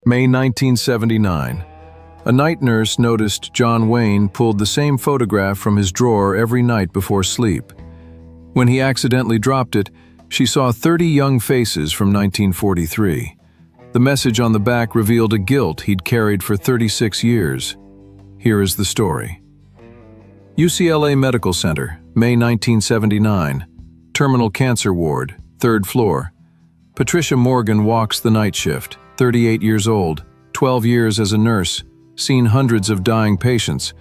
May 1979. A night nurse noticed John Wayne pulled the same photograph from his drawer every night before sleep. When he accidentally dropped it, she saw 30 young faces from 1943. The message on the back revealed a guilt he'd carried for 36 years. Here is the story. UCLA Medical Center, May 1979. Terminal cancer ward, 3rd floor. Patricia Morgan walks the night shift, 38 years old, 12 years as a nurse, seen hundreds of dying patients.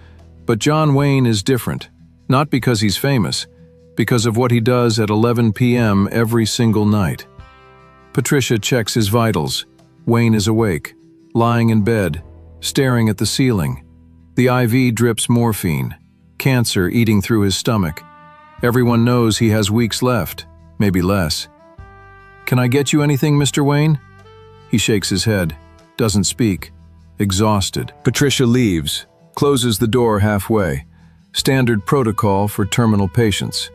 But John Wayne is different, not because he's famous, because of what he does at 11 p.m. every single night. Patricia checks his vitals. Wayne is awake, lying in bed, staring at the ceiling. The IV drips morphine, cancer eating through his stomach. Everyone knows he has weeks left, maybe less. "Can I get you anything, Mr. Wayne?" He shakes his head, doesn't speak, exhausted. Patricia leaves, closes the door halfway. Standard protocol for terminal patients.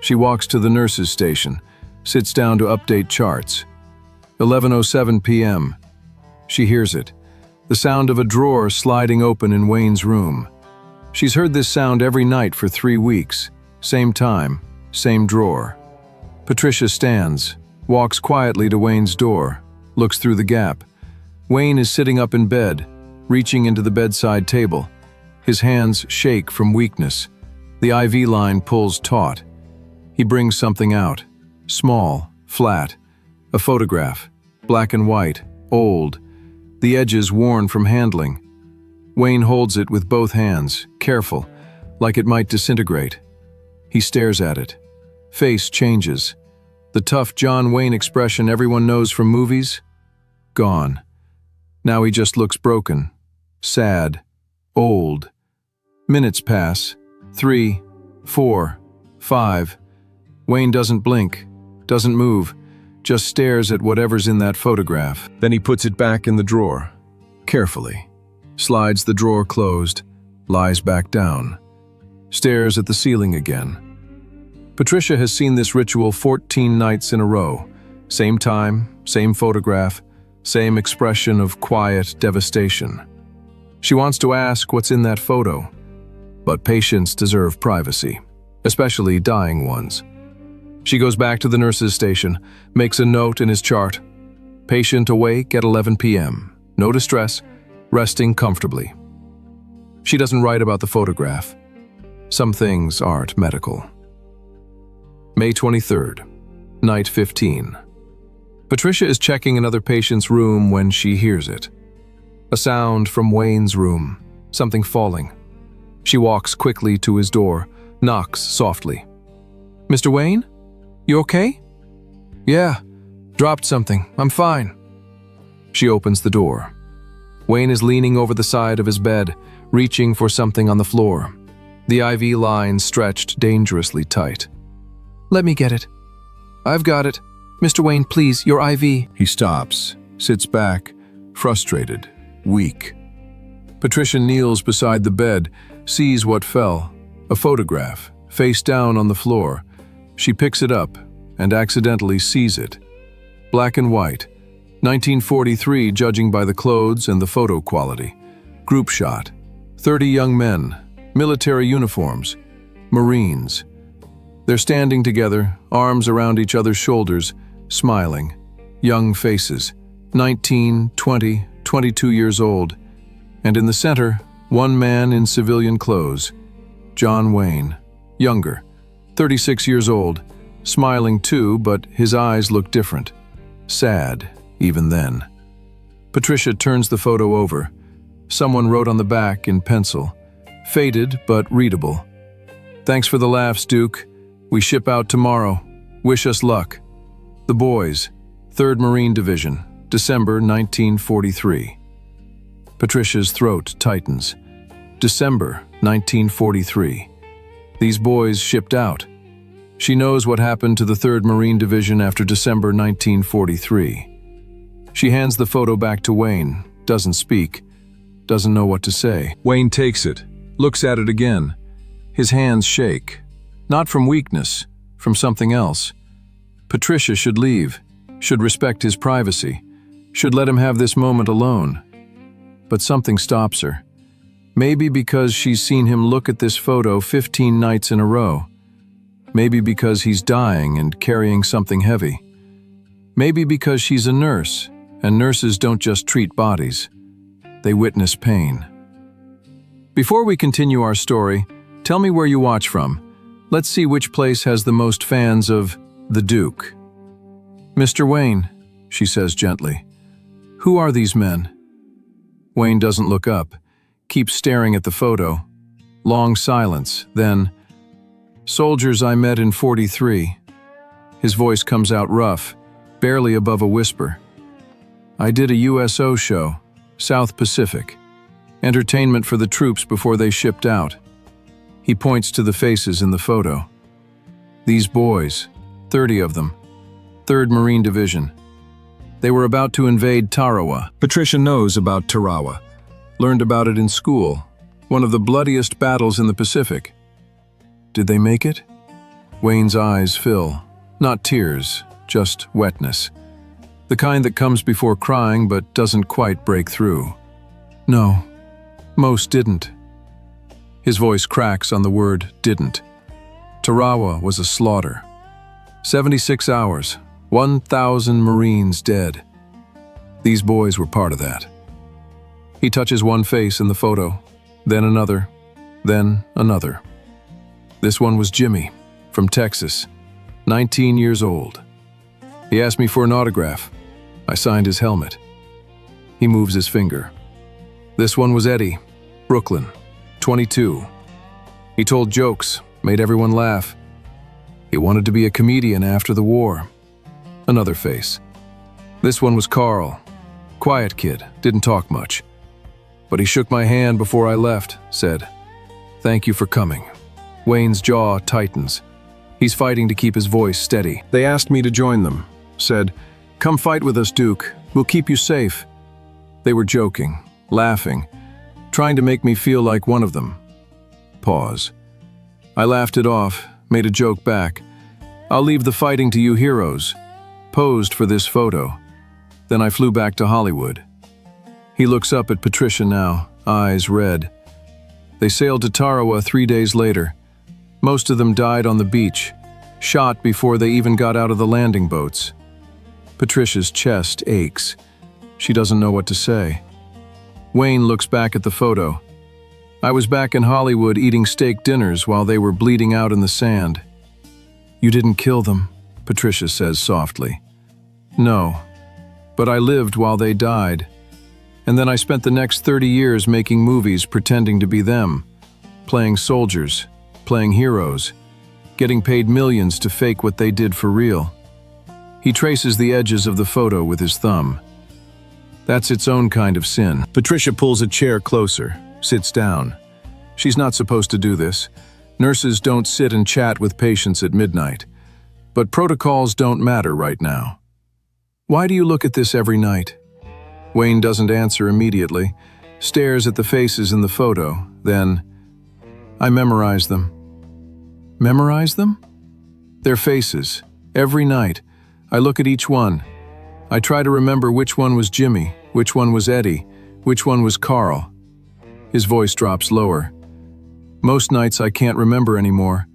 She walks to the nurse's station, sits down to update charts. 11:07 p.m. She hears it, the sound of a drawer sliding open in Wayne's room. She's heard this sound every night for 3 weeks. Same time, same drawer. Patricia stands, walks quietly to Wayne's door, looks through the gap. Wayne is sitting up in bed, reaching into the bedside table. His hands shake from weakness. The IV line pulls taut. He brings something out, small, flat, a photograph, black and white, old, the edges worn from handling. Wayne holds it with both hands, careful, like it might disintegrate. He stares at it. Face changes. The tough John Wayne expression everyone knows from movies? Gone. Now he just looks broken, sad, old. Minutes pass. 3, 4, 5. Wayne doesn't blink, doesn't move, just stares at whatever's in that photograph. Then he puts it back in the drawer, carefully. Slides the drawer closed, lies back down. Stares at the ceiling again. Patricia has seen this ritual 14 nights in a row. Same time, same photograph, same expression of quiet devastation. She wants to ask what's in that photo, but patients deserve privacy, especially dying ones. She goes back to the nurse's station, makes a note in his chart. Patient awake at 11 p.m. No distress, resting comfortably. She doesn't write about the photograph. Some things aren't medical. May 23rd, night 15. Patricia is checking another patient's room when she hears it. A sound from Wayne's room, something falling. She walks quickly to his door, knocks softly. "Mr. Wayne? You okay?" "Yeah, dropped something. I'm fine." She opens the door. Wayne is leaning over the side of his bed, reaching for something on the floor. The IV line stretched dangerously tight. "Let me get it." "I've got it. Mr. Wayne, please, your IV." He stops, sits back, frustrated, weak. Patricia kneels beside the bed, sees what fell, a photograph, face down on the floor. She picks it up and accidentally sees it. Black and white, 1943 judging by the clothes and the photo quality. Group shot, 30 young men, military uniforms, Marines. They're standing together, arms around each other's shoulders, smiling. Young faces, 19, 20, 22 years old. And in the center, one man in civilian clothes, John Wayne, younger, 36 years old, smiling too, but his eyes look different. Sad, even then. Patricia turns the photo over. Someone wrote on the back in pencil. Faded, but readable. "Thanks for the laughs, Duke. We ship out tomorrow. Wish us luck. The boys, 3rd Marine Division, December 1943. Patricia's throat tightens. December 1943. These boys shipped out. She knows what happened to the 3rd Marine Division after December 1943. She hands the photo back to Wayne, doesn't speak, doesn't know what to say. Wayne takes it, looks at it again. His hands shake. Not from weakness, from something else. Patricia should leave, should respect his privacy. should let him have this moment alone. But something stops her. Maybe because she's seen him look at this photo 15 nights in a row. Maybe because he's dying and carrying something heavy. Maybe because she's a nurse, and nurses don't just treat bodies. They witness pain. Before we continue our story, tell me where you watch from. Let's see which place has the most fans of the Duke. Mr. Wayne, she says gently. Who are these men? Wayne doesn't look up, keeps staring at the photo. Long silence, then, soldiers I met in 43. His voice comes out rough, barely above a whisper. I did a USO show, South Pacific. Entertainment for the troops before they shipped out. He points to the faces in the photo. These boys, 30 of them, 3rd Marine Division. They were about to invade Tarawa. Patricia knows about Tarawa. Learned about it in school. One of the bloodiest battles in the Pacific. Did they make it? Wayne's eyes fill. Not tears, just wetness. The kind that comes before crying but doesn't quite break through. No, most didn't. His voice cracks on the word didn't. Tarawa was a slaughter. 76 hours, 1,000 Marines dead. These boys were part of that. He touches one face in the photo, then another, then another. This one was Jimmy, from Texas, 19 years old. He asked me for an autograph. I signed his helmet. He moves his finger. This one was Eddie, Brooklyn, 22. He told jokes, made everyone laugh. He wanted to be a comedian after the war. Another face. This one was Carl. Quiet kid, didn't talk much. But he shook my hand before I left, said, "Thank you for coming." Wayne's jaw tightens. He's fighting to keep his voice steady. They asked me to join them, said, "Come fight with us, Duke. We'll keep you safe." They were joking, laughing, trying to make me feel like one of them. Pause. I laughed it off, made a joke back. "I'll leave the fighting to you heroes." Posed for this photo. Then I flew back to Hollywood. He looks up at Patricia now, eyes red. They sailed to Tarawa 3 days later. Most of them died on the beach, shot before they even got out of the landing boats. Patricia's chest aches. She doesn't know what to say. Wayne looks back at the photo. I was back in Hollywood eating steak dinners while they were bleeding out in the sand. "You didn't kill them," Patricia says softly. "No, but I lived while they died. And then I spent the next 30 years making movies pretending to be them, playing soldiers, playing heroes, getting paid millions to fake what they did for real." He traces the edges of the photo with his thumb. That's its own kind of sin. Patricia pulls a chair closer, sits down. She's not supposed to do this. Nurses don't sit and chat with patients at midnight. But protocols don't matter right now. "Why do you look at this every night?" Wayne doesn't answer immediately, stares at the faces in the photo, then, "I memorize them." Memorize them? Their faces, every night. I look at each one. I try to remember which one was Jimmy, which one was Eddie, which one was Carl. His voice drops lower. Most nights I can't remember anymore.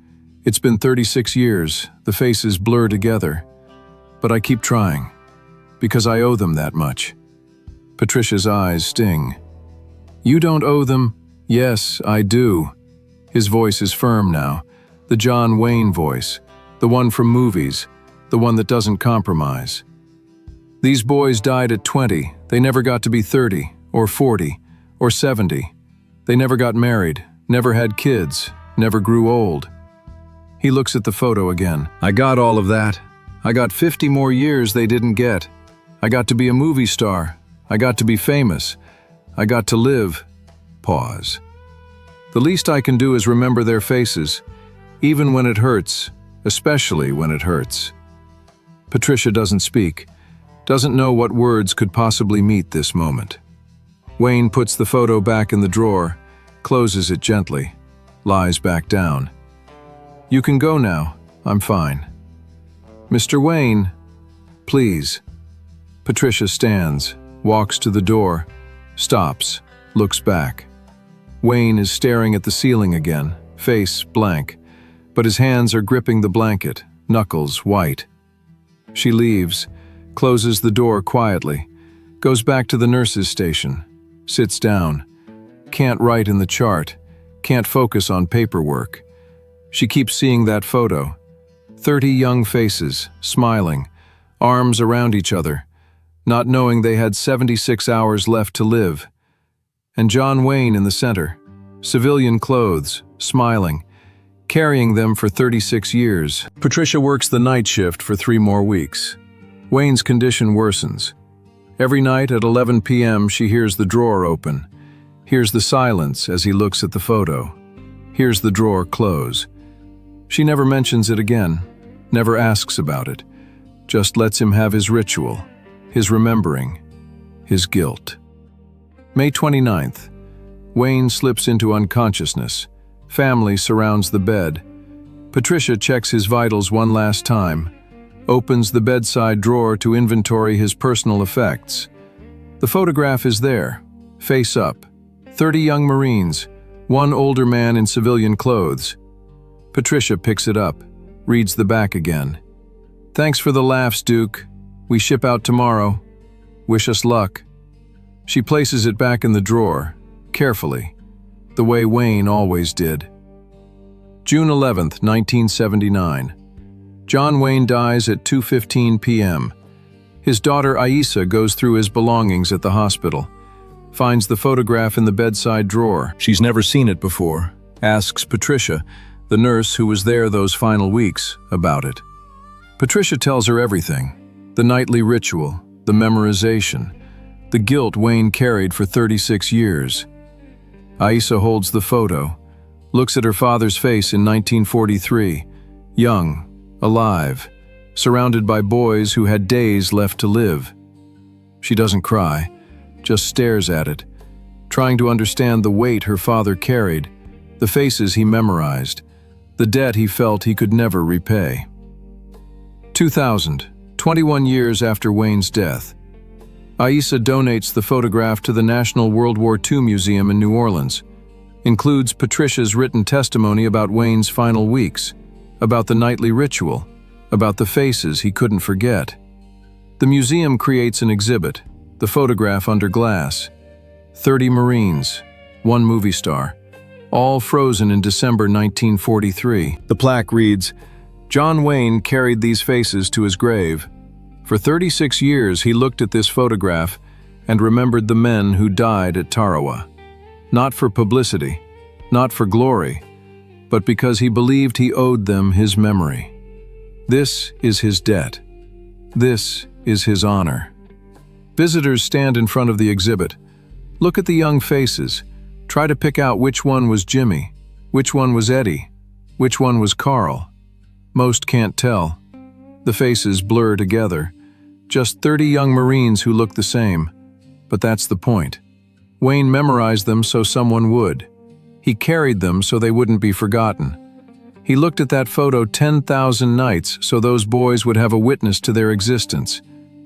It's been 36 years, the faces blur together. But I keep trying, because I owe them that much. Patricia's eyes sting. "You don't owe them." "Yes, I do." His voice is firm now, the John Wayne voice, the one from movies, the one that doesn't compromise. These boys died at 20. They never got to be 30, or 40, or 70. They never got married, never had kids, never grew old. He looks at the photo again. "I got all of that. I got 50 more years they didn't get. I got to be a movie star. I got to be famous. I got to live." Pause. "The least I can do is remember their faces, even when it hurts, especially when it hurts." Patricia doesn't speak, doesn't know what words could possibly meet this moment. Wayne puts the photo back in the drawer, closes it gently, lies back down. "You can go now. I'm fine." "Mr. Wayne, please." Patricia stands, walks to the door, stops, looks back. Wayne is staring at the ceiling again, face blank, but his hands are gripping the blanket, knuckles white. She leaves, closes the door quietly, goes back to the nurse's station, sits down. Can't write in the chart, can't focus on paperwork. She keeps seeing that photo. 30 young faces, smiling, arms around each other, not knowing they had 76 hours left to live. And John Wayne in the center, civilian clothes, smiling, carrying them for 36 years. Patricia works the night shift for 3 more weeks. Wayne's condition worsens. Every night at 11 p.m. she hears the drawer open, hears the silence as he looks at the photo, hears the drawer close. She never mentions it again, never asks about it, just lets him have his ritual, his remembering, his guilt. May 29th. Wayne slips into unconsciousness. Family surrounds the bed. Patricia checks his vitals one last time, opens the bedside drawer to inventory his personal effects. The photograph is there, face up. 30 young Marines, 1 older man in civilian clothes. Patricia picks it up, reads the back again. "Thanks for the laughs, Duke. We ship out tomorrow. Wish us luck." She places it back in the drawer, carefully, the way Wayne always did. June 11th, 1979. John Wayne dies at 2:15 p.m. His daughter Aisa goes through his belongings at the hospital, finds the photograph in the bedside drawer. She's never seen it before, asks Patricia, the nurse who was there those final weeks, about it. Patricia tells her everything, the nightly ritual, the memorization, the guilt Wayne carried for 36 years. Aisa holds the photo, looks at her father's face in 1943, young, alive, surrounded by boys who had days left to live. She doesn't cry, just stares at it, trying to understand the weight her father carried, the faces he memorized, the debt he felt he could never repay. 2000, 21 years after Wayne's death. Aisa donates the photograph to the National World War II Museum in New Orleans. Includes Patricia's written testimony about Wayne's final weeks, about the nightly ritual, about the faces he couldn't forget. The museum creates an exhibit, the photograph under glass. 30 Marines, 1 movie star, all frozen in December 1943. The plaque reads, "John Wayne carried these faces to his grave. For 36 years he looked at this photograph and remembered the men who died at Tarawa. Not for publicity, not for glory, but because he believed he owed them his memory. This is his debt. This is his honor." Visitors stand in front of the exhibit. Look at the young faces. Try to pick out which one was Jimmy, which one was Eddie, which one was Carl. Most can't tell. The faces blur together. Just 30 young Marines who look the same. But that's the point. Wayne memorized them so someone would. He carried them so they wouldn't be forgotten. He looked at that photo 10,000 nights so those boys would have a witness to their existence,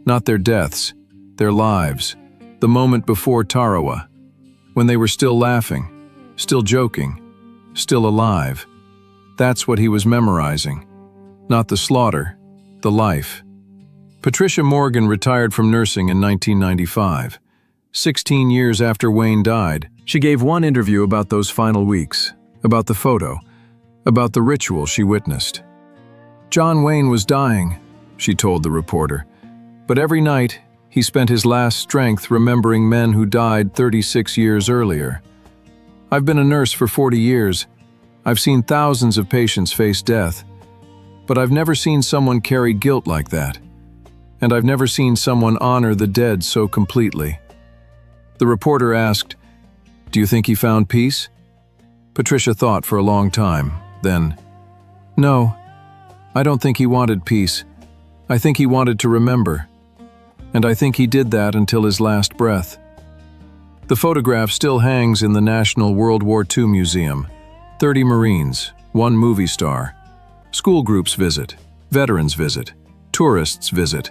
not their deaths, their lives, the moment before Tarawa, when they were still laughing, still joking, still alive. That's what he was memorizing. Not the slaughter, the life. Patricia Morgan retired from nursing in 1995. 16 years after Wayne died, she gave one interview about those final weeks, about the photo, about the ritual she witnessed. "John Wayne was dying," she told the reporter, "but every night he spent his last strength remembering men who died 36 years earlier. I've been a nurse for 40 years. I've seen thousands of patients face death, but I've never seen someone carry guilt like that. And I've never seen someone honor the dead so completely." The reporter asked, "Do you think he found peace?" Patricia thought for a long time, then, "No, I don't think he wanted peace. I think he wanted to remember. And I think he did that until his last breath." The photograph still hangs in the National World War II Museum. 30 Marines, 1 movie star. School groups visit, veterans visit, tourists visit.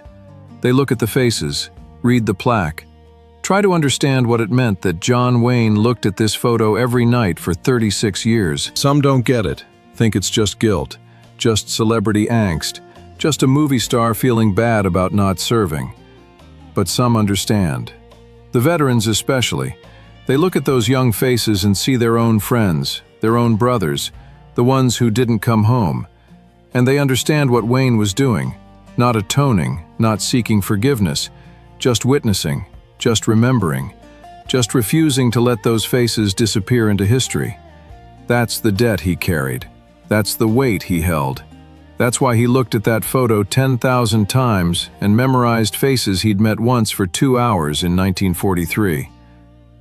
They look at the faces, read the plaque. Try to understand what it meant that John Wayne looked at this photo every night for 36 years. Some don't get it, think it's just guilt, just celebrity angst, just a movie star feeling bad about not serving. But some understand. The veterans especially. They look at those young faces and see their own friends, their own brothers, the ones who didn't come home. And they understand what Wayne was doing, not atoning, not seeking forgiveness, just witnessing, just remembering, just refusing to let those faces disappear into history. That's the debt he carried. That's the weight he held. That's why he looked at that photo 10,000 times and memorized faces he'd met once for 2 hours in 1943.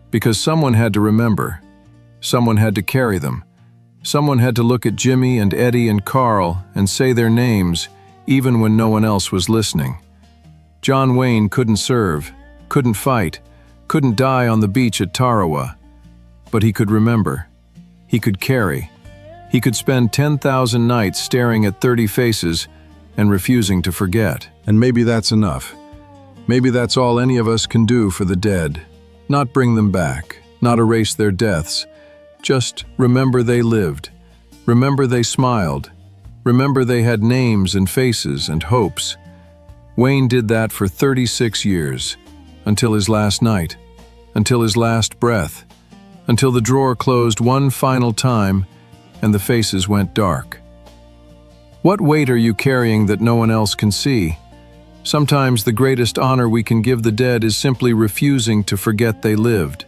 Because someone had to remember. Someone had to carry them. Someone had to look at Jimmy and Eddie and Carl and say their names even when no one else was listening. John Wayne couldn't serve, couldn't fight, couldn't die on the beach at Tarawa. But he could remember. He could carry. He could spend 10,000 nights staring at 30 faces and refusing to forget. And maybe that's enough. Maybe that's all any of us can do for the dead. Not bring them back, not erase their deaths. Just remember they lived. Remember they smiled. Remember they had names and faces and hopes. Wayne did that for 36 years, until his last night, until his last breath, until the drawer closed one final time and the faces went dark. What weight are you carrying that no one else can see? Sometimes the greatest honor we can give the dead is simply refusing to forget they lived.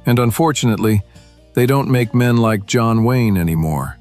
And unfortunately, they don't make men like John Wayne anymore.